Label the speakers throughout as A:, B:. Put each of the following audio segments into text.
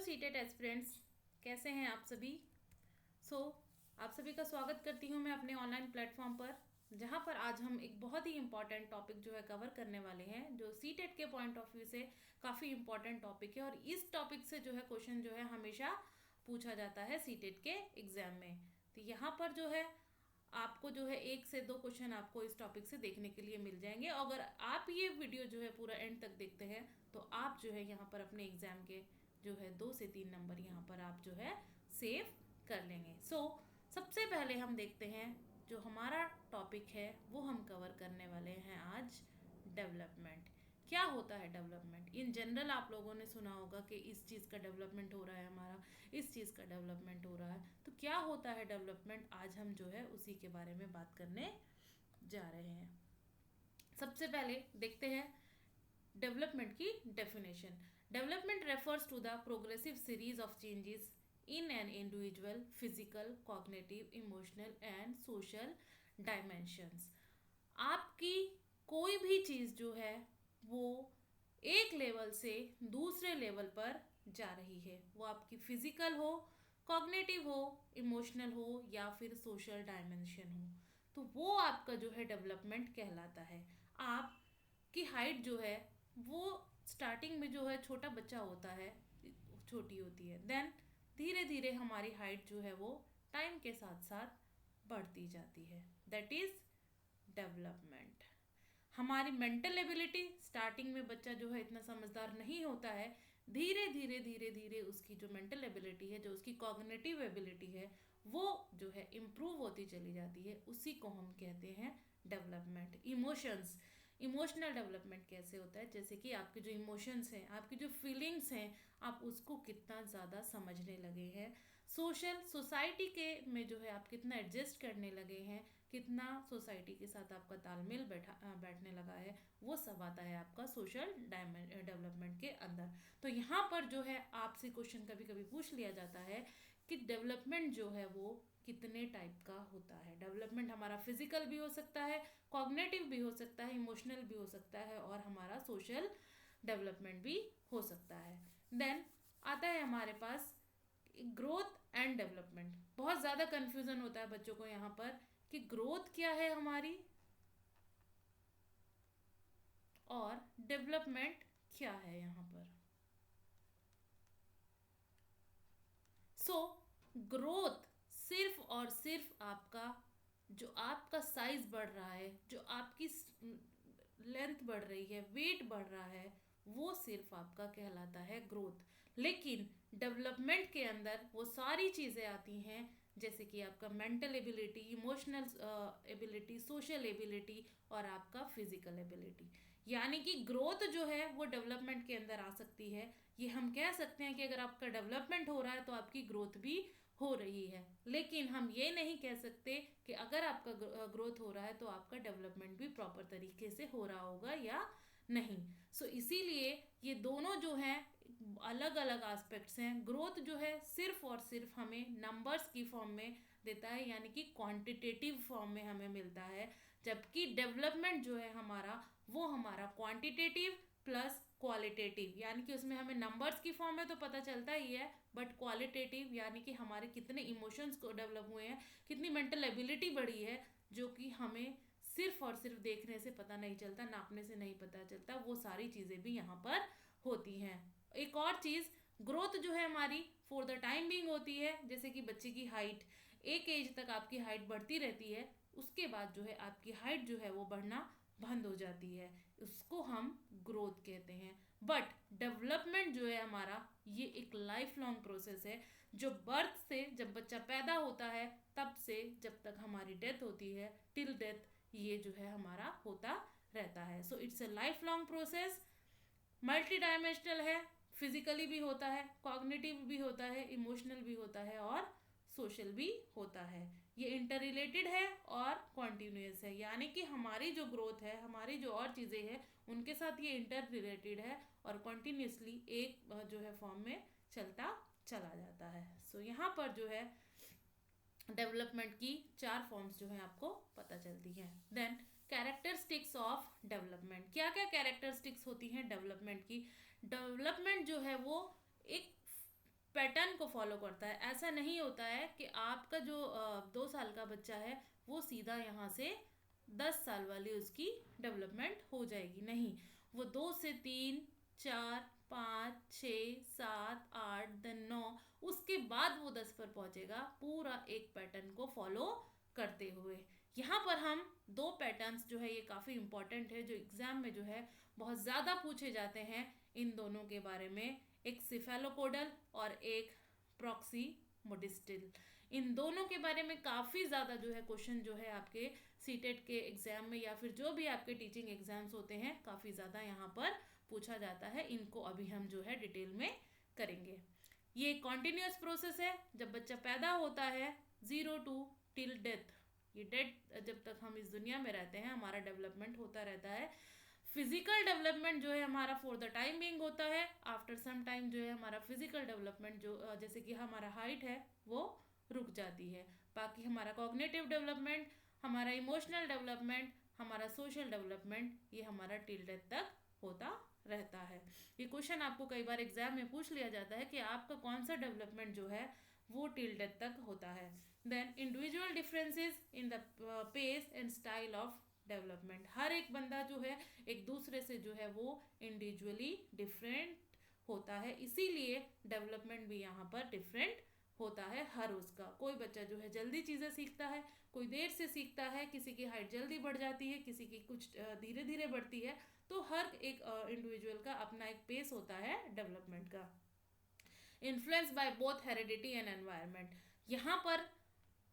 A: Seated aspirants, कैसे हैं आप सभी। आप सभी का स्वागत करती हूं मैं अपने ऑनलाइन प्लेटफॉर्म पर, जहां पर आज हम एक बहुत ही इम्पॉर्टेंट टॉपिक जो है कवर करने वाले हैं, जो सीटेट के पॉइंट ऑफ व्यू से काफ़ी इम्पॉर्टेंट टॉपिक है। और इस टॉपिक से जो है क्वेश्चन जो है हमेशा पूछा जाता है सीटेट के एग्जाम में। तो यहाँ पर जो है आपको जो है 1 से 2 क्वेश्चन आपको इस टॉपिक से देखने के लिए मिल जाएंगे। अगर आप ये वीडियो जो है पूरा एंड तक देखते हैं तो आप जो है यहाँ पर अपने एग्जाम के जो है 2 से 3 नंबर यहाँ पर आप जो है सेव कर लेंगे। सबसे पहले हम देखते हैं जो हमारा टॉपिक है वो हम कवर करने वाले हैं आज, डेवलपमेंट। क्या होता है डेवलपमेंट? इन जनरल आप लोगों ने सुना होगा कि इस चीज़ का डेवलपमेंट हो रहा है, हमारा इस चीज़ का डेवलपमेंट हो रहा है। तो क्या होता है डेवलपमेंट, आज हम जो है उसी के बारे में बात करने जा रहे हैं। सबसे पहले देखते हैं डेवलपमेंट की definition. Development refers to the progressive series of changes in an individual physical, cognitive, emotional and social dimensions। आपकी कोई भी चीज़ जो है वो एक लेवल से दूसरे लेवल पर जा रही है, वो आपकी फिजिकल हो, कॉग्निटिव हो, इमोशनल हो या फिर सोशल डायमेंशन हो, तो वो आपका जो है डेवलपमेंट कहलाता है। आपकी हाइट जो है वो स्टार्टिंग में जो है छोटा बच्चा होता है, छोटी होती है, देन धीरे धीरे हमारी हाइट जो है वो टाइम के साथ साथ बढ़ती जाती है। That is development. हमारी मेंटल एबिलिटी, स्टार्टिंग में बच्चा जो है इतना समझदार नहीं होता है, धीरे धीरे धीरे धीरे उसकी जो मेंटल एबिलिटी है, जो उसकी कॉग्निटिव एबिलिटी है, वो जो है इम्प्रूव होती चली जाती है। उसी को हम कहते हैं डेवलपमेंट। इमोशंस, इमोशनल डेवलपमेंट कैसे होता है? जैसे कि आपके जो इमोशंस हैं, आपकी जो फीलिंग्स हैं, आप उसको कितना ज़्यादा समझने लगे हैं। सोशल, सोसाइटी के में जो है आप कितना एडजस्ट करने लगे हैं, कितना सोसाइटी के साथ आपका तालमेल बैठने लगा है, वो सब आता है आपका सोशल डेवलपमेंट के अंदर। तो यहाँ पर जो है आपसे क्वेश्चन कभी कभी पूछ लिया जाता है कि डेवलपमेंट जो है वो कितने टाइप का होता है। डेवलपमेंट हमारा फिजिकल भी हो सकता है, कॉग्निटिव भी हो सकता है, इमोशनल भी हो सकता है और हमारा सोशल डेवलपमेंट भी हो सकता है। देन आता है हमारे पास ग्रोथ एंड डेवलपमेंट। बहुत ज़्यादा कन्फ्यूज़न होता है बच्चों को यहाँ पर कि ग्रोथ क्या है हमारी और डेवलपमेंट क्या है यहाँ पर। ग्रोथ सिर्फ और सिर्फ आपका जो आपका साइज बढ़ रहा है, जो आपकी लेंथ बढ़ रही है, वेट बढ़ रहा है, वो सिर्फ आपका कहलाता है ग्रोथ। लेकिन डेवलपमेंट के अंदर वो सारी चीज़ें आती हैं, जैसे कि आपका mental ability, emotional ability, social ability और आपका फिजिकल एबिलिटी। यानी कि ग्रोथ जो है वो डेवलपमेंट के अंदर आ सकती है। ये हम कह सकते हैं कि अगर आपका डेवलपमेंट हो रहा है तो आपकी ग्रोथ भी हो रही है। लेकिन हम ये नहीं कह सकते कि अगर आपका ग्रोथ हो रहा है तो आपका डेवलपमेंट भी प्रॉपर तरीके से हो रहा होगा या नहीं। इसीलिए ये दोनों जो हैं अलग अलग एस्पेक्ट्स हैं। ग्रोथ जो है सिर्फ और सिर्फ हमें नंबर्स की फॉर्म में देता है, यानी कि क्वांटिटेटिव फॉर्म में हमें मिलता है, जबकि डेवलपमेंट जो है हमारा वो हमारा क्वांटिटेटिव प्लस क्वालिटेटिव, यानी कि उसमें हमें नंबर्स की फॉर्म में तो पता चलता ही है, बट क्वालिटेटिव यानी कि हमारे कितने इमोशंस को डेवलप हुए हैं, कितनी मेंटल एबिलिटी बढ़ी है, जो कि हमें सिर्फ और सिर्फ देखने से पता नहीं चलता, नापने से नहीं पता चलता। वो सारी चीज़ें भी यहाँ पर होती हैं। एक और चीज़, ग्रोथ जो है हमारी फॉर द टाइम बीइंग होती है। जैसे कि बच्चे की हाइट, एक एज तक आपकी हाइट बढ़ती रहती है, उसके बाद जो है आपकी हाइट जो है वो बढ़ना बंद हो जाती है, उसको हम ग्रोथ कहते हैं। बट डेवलपमेंट जो है हमारा, ये एक लाइफ लॉन्ग प्रोसेस है, जो बर्थ से, जब बच्चा पैदा होता है तब से जब तक हमारी डेथ होती है, टिल डेथ, ये जो है हमारा होता रहता है। It's a life long process. Multi dimensional है, फिजिकली भी होता है, कॉग्निटिव भी होता है, इमोशनल भी होता है और सोशल भी होता है। ये इंटर रिलेटेड है और कॉन्टिन्यूस है, यानी कि हमारी जो ग्रोथ है, हमारी जो और चीज़ें हैं, उनके साथ ये इंटर रिलेटेड है और कॉन्टिन्यूसली एक जो है फॉर्म में चलता चला जाता है। यहाँ पर जो है डेवलपमेंट की 4 फॉर्म्स जो है आपको पता चलती हैं। Then characteristics of development. क्या क्या कैरेक्टरिस्टिक्स होती हैं डेवलपमेंट की? डेवलपमेंट जो है वो एक पैटर्न को फॉलो करता है। ऐसा नहीं होता है कि आपका जो 2 साल का बच्चा है वो सीधा यहाँ से 10 साल वाली उसकी डेवलपमेंट हो जाएगी, नहीं। वो 2 से 3, 4, 5, 6, 7, 8, देन 9, उसके बाद वो 10 पर पहुंचेगा, पूरा एक पैटर्न को फॉलो करते हुए। यहाँ पर हम दो पैटर्न्स जो है ये काफ़ी इंपॉर्टेंट है, जो एग्जाम में जो है बहुत ज़्यादा पूछे जाते हैं इन दोनों के बारे में, एक सिफेलोकोडल और एक प्रॉक्सीमोडिस्टल। इन दोनों के बारे में काफ़ी ज़्यादा जो है क्वेश्चन जो है आपके सीटेट के एग्ज़ाम में या फिर जो भी आपके टीचिंग एग्ज़ाम्स होते हैं काफ़ी ज़्यादा यहाँ पर पूछा जाता है। इनको अभी हम जो है डिटेल में करेंगे। ये कॉन्टिन्यूस प्रोसेस है, जब बच्चा पैदा होता है 0 to till डेथ, ये डेथ जब तक हम इस दुनिया में रहते हैं हमारा डेवलपमेंट होता रहता है। फिजिकल डेवलपमेंट जो है हमारा फॉर द टाइम बिंग होता है। आफ्टर सम टाइम जो है हमारा फिजिकल डेवलपमेंट जो जैसे कि हमारा हाइट है वो रुक जाती है। बाकी हमारा कॉग्निटिव डेवलपमेंट, हमारा इमोशनल डेवलपमेंट, हमारा सोशल डेवलपमेंट, ये हमारा टिल डेथ तक होता रहता है। ये क्वेश्चन आपको कई बार एग्जाम में पूछ लिया जाता है कि आपका कौन सा डेवलपमेंट जो है वो टिल डेथ तक होता है। Then individual differences in the pace and style of development, हर एक बंदा जो है एक दूसरे से जो है वो इंडिविजुअली डिफरेंट होता है, इसीलिए डेवलपमेंट भी यहाँ पर डिफरेंट होता है हर उसका। कोई बच्चा जो है जल्दी चीज़ें सीखता है, कोई देर से सीखता है, किसी की हाइट जल्दी बढ़ जाती है, किसी की कुछ धीरे धीरे बढ़ती है। तो हर एक इंडिविजुअल का अपना एक पेस होता है डेवलपमेंट का। Influence by both heredity and environment, यहाँ पर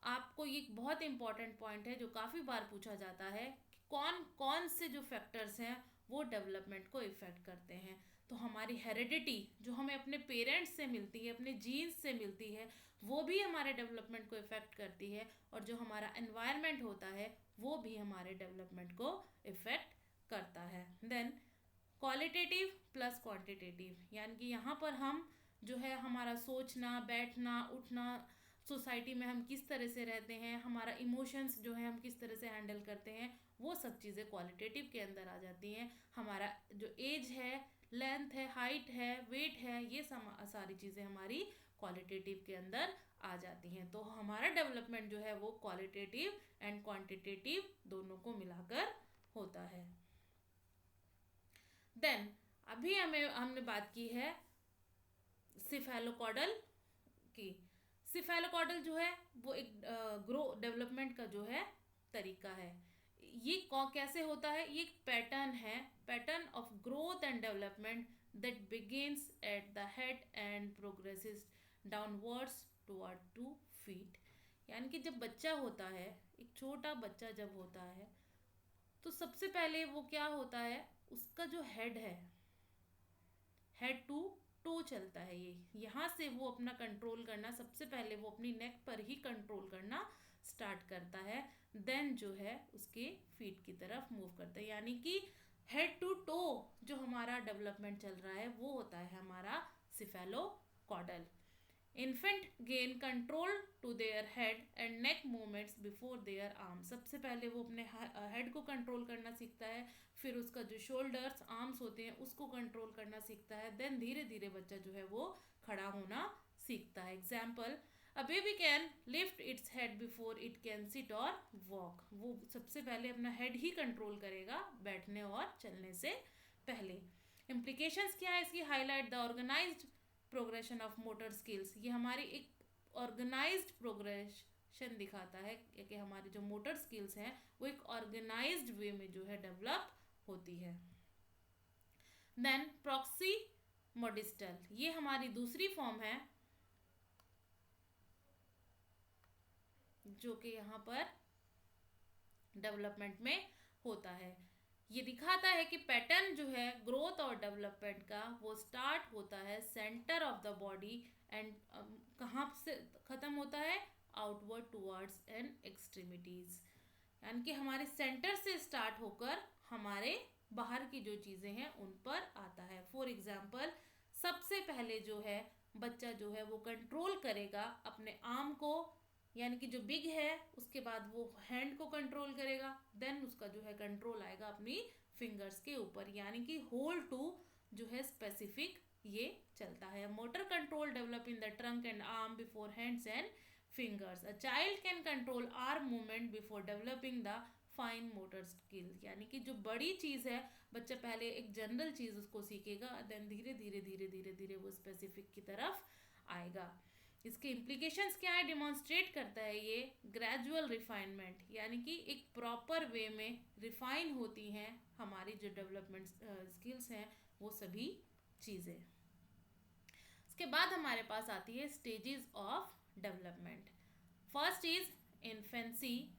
A: आपको ये बहुत इंपॉर्टेंट पॉइंट है जो काफ़ी बार पूछा जाता है कि कौन कौन से जो फैक्टर्स हैं वो डेवलपमेंट को इफ़ेक्ट करते हैं। तो हमारी हेरिडिटी जो हमें अपने पेरेंट्स से मिलती है, अपने जीन्स से मिलती है, वो भी हमारे डेवलपमेंट को इफ़ेक्ट करती है, और जो हमारा एनवायरनमेंट होता है वो भी हमारे डेवलपमेंट को इफ़ेक्ट करता है। देन क्वालिटेटिव प्लस क्वांटिटेटिव, यानी कि यहाँ पर हम जो है हमारा सोचना, बैठना, उठना, सोसाइटी में हम किस तरह से रहते हैं, हमारा इमोशंस जो है हम किस तरह से हैंडल करते हैं, वो सब चीज़ें क्वालिटेटिव के अंदर आ जाती हैं। हमारा जो एज है, लेंथ है, हाइट है, वेट है, ये सारी चीज़ें हमारी क्वालिटेटिव के अंदर आ जाती हैं। तो हमारा डेवलपमेंट जो है वो क्वालिटेटिव एंड क्वांटिटेटिव दोनों को मिलाकर होता है। देन अभी हमने बात की है सिफेलोकॉडल की। सिफेलोकॉडल जो है वो एक ग्रो डेवलपमेंट का जो है तरीका है। ये कैसे होता है, ये एक पैटर्न है, pattern of growth and development that begins at the head and progresses downwards toward 2 feet. यानी कि जब बच्चा होता है, एक छोटा बच्चा जब होता है, तो सबसे पहले वो क्या होता है, उसका जो हेड है, हेड टू टो चलता है, ये यहाँ से वो अपना कंट्रोल करना, सबसे पहले वो अपनी नेक पर ही कंट्रोल करना स्टार्ट करता है। देन जो है उसके फीट की तरफ मूव करता है, यानी कि हेड टू टो जो हमारा डेवलपमेंट चल रहा है वो होता है हमारा cephalocaudal. Infant gain control to their head and neck movements before their arm, सबसे पहले वो अपने हेड को कंट्रोल करना सीखता है, फिर उसका जो शोल्डर्स, आर्म्स होते हैं उसको कंट्रोल करना सीखता है। देन धीरे धीरे बच्चा जो है वो खड़ा होना सीखता है। Example, a baby can lift its head before it can sit और वॉक, वो सबसे पहले अपना हेड ही कंट्रोल करेगा बैठने और चलने से पहले। इम्प्लीकेशंस क्या है इसकी, highlight the organised progression of motor skills, ये हमारी एक ऑर्गेनाइज्ड प्रोग्रेशन दिखाता है कि हमारी जो मोटर स्किल्स हैं वो एक ऑर्गेनाइज्ड वे में जो है डेवलप होती है। देन प्रॉक्सीमोडिस्टल, ये हमारी दूसरी फॉर्म है जो कि यहाँ पर डेवलपमेंट में होता है। ये दिखाता है कि पैटर्न जो है ग्रोथ और डेवलपमेंट का वो स्टार्ट होता है centre of the body and कहाँ से ख़त्म होता है, आउटवर्ड टुवर्ड्स एंड एक्सट्रीमिटीज़, यानी कि हमारे सेंटर से स्टार्ट होकर हमारे बाहर की जो चीज़ें हैं उन पर आता है। फॉर एग्जाम्पल, सबसे पहले जो है बच्चा जो है वो कंट्रोल करेगा अपने आर्म को, यानी कि जो बिग है, उसके बाद वो हैंड को कंट्रोल करेगा, देन उसका जो है कंट्रोल आएगा अपनी फिंगर्स के ऊपर, यानी कि होल टू जो है स्पेसिफिक ये चलता है। Motor control develop in the trunk and arm before hands and fingers. A child can control arm movement before developing the fine motor skill. यानी कि जो बड़ी चीज़ है, बच्चा पहले एक जनरल चीज़ उसको सीखेगा, देन धीरे धीरे धीरे धीरे धीरे वो स्पेसिफिक की तरफ आएगा। इसके इम्प्लीकेशंस क्या है, डिमॉन्स्ट्रेट करता है ये ग्रेजुअल रिफाइनमेंट, यानी कि एक प्रॉपर वे में रिफाइन होती हैं हमारी जो डेवलपमेंट स्किल्स हैं वो सभी चीज़ें। इसके बाद हमारे पास आती है stages of development. First is infancy,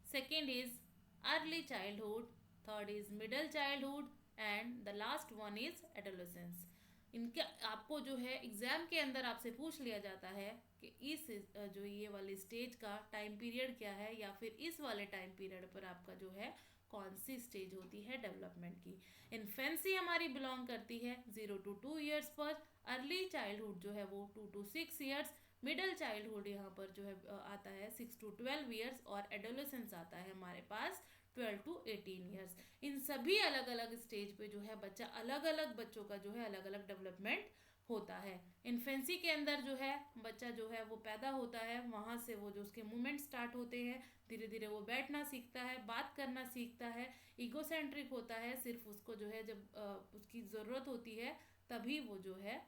A: second is early childhood, third is middle childhood and the last one is adolescence. इनके आपको जो है एग्जाम के अंदर आपसे पूछ लिया जाता है कि इस जो ये वाली स्टेज का टाइम पीरियड क्या है, या फिर इस वाले टाइम पीरियड पर आपका जो है कौन सी स्टेज होती है डेवलपमेंट की। इन्फेंसी हमारी बिलोंग करती है 0 to 2 ईयर्स पर, अर्ली चाइल्डहुड जो है वो 2 to 6 ईयर्स, मिडल चाइल्डहुड यहाँ पर जो है आता है 6 to 12 ईयर्स, और एडोलेसेंस आता है हमारे पास 12 to 18 ईयर्स। इन सभी अलग अलग स्टेज पे जो है बच्चा अलग अलग बच्चों का जो है अलग अलग डेवलपमेंट होता है। इन्फेंसी के अंदर जो है बच्चा जो है वो पैदा होता है, वहाँ से वो जो उसके मूवमेंट स्टार्ट होते हैं, धीरे धीरे वो बैठना सीखता है, बात करना सीखता है, ईगोसेंट्रिक होता है, सिर्फ उसको जो है जब उसकी ज़रूरत होती है तभी वो जो है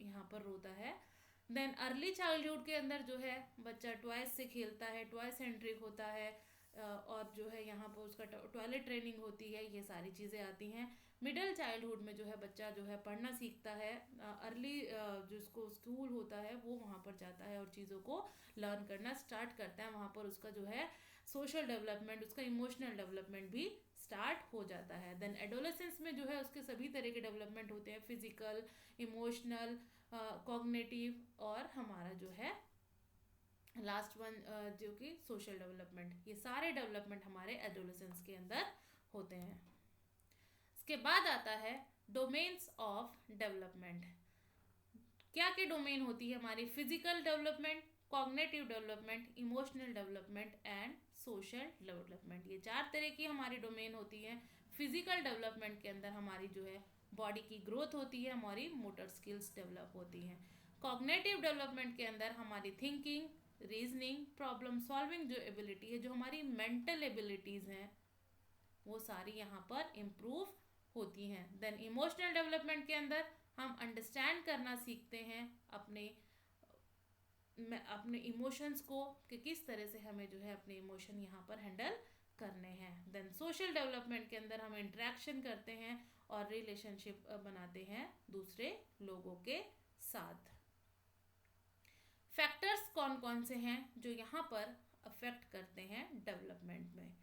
A: यहाँ पर रोता है। देन अर्ली चाइल्डहुड के अंदर जो है बच्चा टॉयज से खेलता है, टॉय सेंट्रिक होता है, और जो है यहाँ पर उसका टॉयलेट ट्रेनिंग होती है, ये सारी चीज़ें आती हैं। मिडिल चाइल्डहुड में जो है बच्चा जो है पढ़ना सीखता है, अर्ली जिसको स्कूल होता है वो वहाँ पर जाता है और चीज़ों को लर्न करना स्टार्ट करता है, वहाँ पर उसका जो है सोशल डेवलपमेंट, उसका इमोशनल डेवलपमेंट भी स्टार्ट हो जाता है। देन एडोलेसेंस में जो है उसके सभी तरह के डेवलपमेंट होते हैं, फिजिकल, इमोशनल, कॉग्निटिव, और हमारा जो है लास्ट वन जो कि सोशल डेवलपमेंट, ये सारे डेवलपमेंट हमारे एडोलेसेंस के अंदर होते हैं। इसके बाद आता है डोमेन्स ऑफ डेवलपमेंट। क्या क्या डोमेन होती है हमारी, physical development, cognitive development, emotional development and social development. ये 4 तरह की हमारी डोमेन होती है। फिजिकल डेवलपमेंट के अंदर हमारी जो है बॉडी की ग्रोथ होती है, हमारी मोटर स्किल्स डेवलप होती हैं। कॉग्निटिव डेवलपमेंट के अंदर हमारी थिंकिंग, रीजनिंग, प्रॉब्लम सॉल्विंग जो एबिलिटी है, जो हमारी मेंटल एबिलिटीज़ हैं, वो सारी यहाँ पर इम्प्रूव होती हैं। देन इमोशनल डेवलपमेंट के अंदर हम अंडरस्टैंड करना सीखते हैं अपने इमोशंस को, कि किस तरह से हमें जो है अपने इमोशन यहाँ पर हैंडल करने हैं। देन सोशल डेवलपमेंट के अंदर हम इंटरेक्शन करते हैं और रिलेशनशिप बनाते हैं दूसरे लोगों के साथ। फैक्टर्स कौन कौन से हैं जो यहाँ पर अफेक्ट करते हैं डेवलपमेंट में,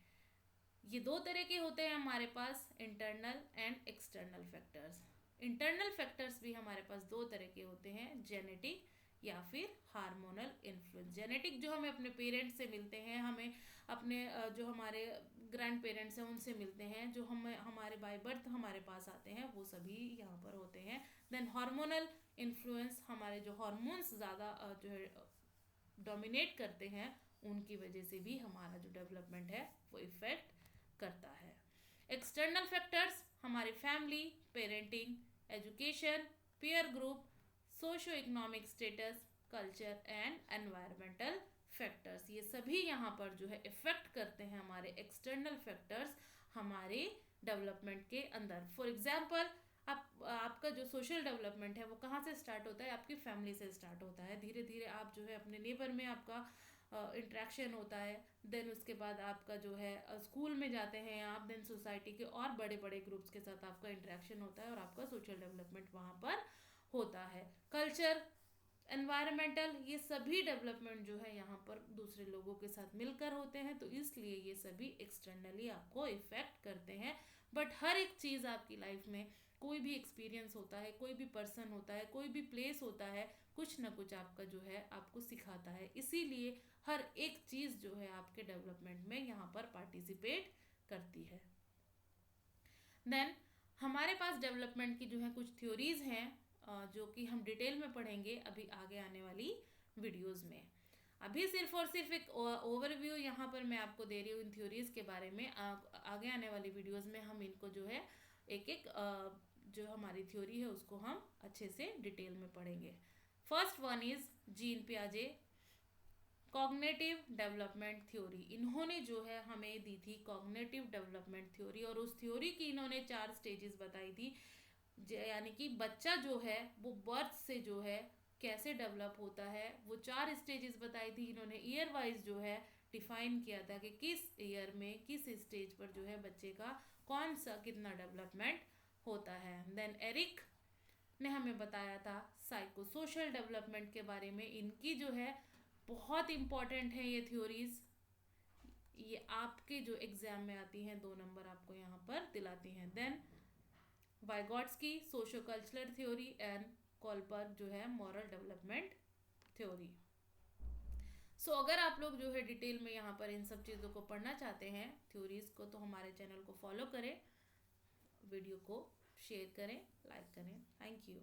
A: ये 2 तरह के होते हैं हमारे पास, internal and external factors. Internal factors भी हमारे पास 2 तरह के होते हैं, जेनेटिक या फिर हार्मोनल इन्फ्लुएंस। जेनेटिक जो हमें अपने पेरेंट्स से मिलते हैं, हमें अपने जो हमारे ग्रैंड पेरेंट्स हैं उनसे मिलते हैं, जो हमारे बाय बर्थ हमारे पास आते हैं, वो सभी यहाँ पर होते हैं। देन हार्मोनल इन्फ्लुएंस, हमारे जो हार्मोन्स ज़्यादा जो है डोमिनेट करते हैं, उनकी वजह से भी हमारा जो डेवलपमेंट है वो इफेक्ट करता है। एक्सटर्नल फैक्टर्स हमारी family, parenting, education, peer group, socio economic status, culture and environmental factors, ये सभी यहाँ पर जो है इफेक्ट करते हैं हमारे एक्सटर्नल फैक्टर्स हमारे डेवलपमेंट के अंदर। फॉर एग्जाम्पल, आपका जो सोशल डेवलपमेंट है वो कहाँ से स्टार्ट होता है, आपकी फैमिली से स्टार्ट होता है। धीरे धीरे आप जो है अपने नेबर में आपका इंट्रैक्शन होता है, देन उसके बाद आपका जो है स्कूल में जाते हैं आप, देन सोसाइटी के और बड़े बड़े ग्रुप्स के साथ आपका इंट्रैक्शन होता है और आपका सोशल डेवलपमेंट वहाँ पर होता है। कल्चर, एनवायरमेंटल, ये सभी डेवलपमेंट जो है यहाँ पर दूसरे लोगों के साथ मिलकर होते हैं, तो इसलिए ये सभी एक्सटर्नली आपको इफेक्ट करते हैं। बट हर एक चीज़ आपकी लाइफ में, कोई भी एक्सपीरियंस होता है, कोई भी पर्सन होता है, कोई भी प्लेस होता है, कुछ ना कुछ आपका जो है आपको सिखाता है, इसीलिए हर एक चीज़ जो है आपके डेवलपमेंट में यहाँ पर पार्टिसिपेट करती है। देन हमारे पास डेवलपमेंट की जो है कुछ थ्योरीज हैं जो कि हम डिटेल में पढ़ेंगे अभी आगे आने वाली वीडियोस में। अभी सिर्फ और सिर्फ एक ओवरव्यू यहाँ पर मैं आपको दे रही हूँ इन थ्योरीज के बारे में। आगे आने वाली वीडियोस में हम इनको जो है एक एक जो हमारी थ्योरी है उसको हम अच्छे से डिटेल में पढ़ेंगे। फर्स्ट वन इज जीन पियाजे कॉग्निटिव डेवलपमेंट थ्योरी। इन्होंने जो है हमें दी थी कॉग्निटिव डेवलपमेंट थ्योरी, और उस थ्योरी की इन्होंने 4 स्टेजेस बताई थी, यानी कि बच्चा जो है वो बर्थ से जो है कैसे डेवलप होता है, वो 4 स्टेजेस बताई थी इन्होंने। ईयर वाइज जो है डिफाइन किया था कि किस ईयर में किस स्टेज पर जो है बच्चे का कौन सा कितना डेवलपमेंट होता है। देन एरिक ने हमें बताया था साइको सोशल डेवलपमेंट के बारे में। इनकी जो है बहुत इंपॉर्टेंट है ये थ्योरीज, ये आपके जो एग्जाम में आती हैं 2 नंबर आपको यहाँ पर दिलाती हैं। Then Vygotsky socio cultural theory and Kohlberg जो है मॉरल डेवलपमेंट थ्योरी। सो अगर आप लोग जो है डिटेल में यहाँ पर इन सब चीज़ों को पढ़ना चाहते हैं थ्योरीज को, तो हमारे चैनल को फॉलो करें, वीडियो को शेयर करें, लाइक करें। Thank you.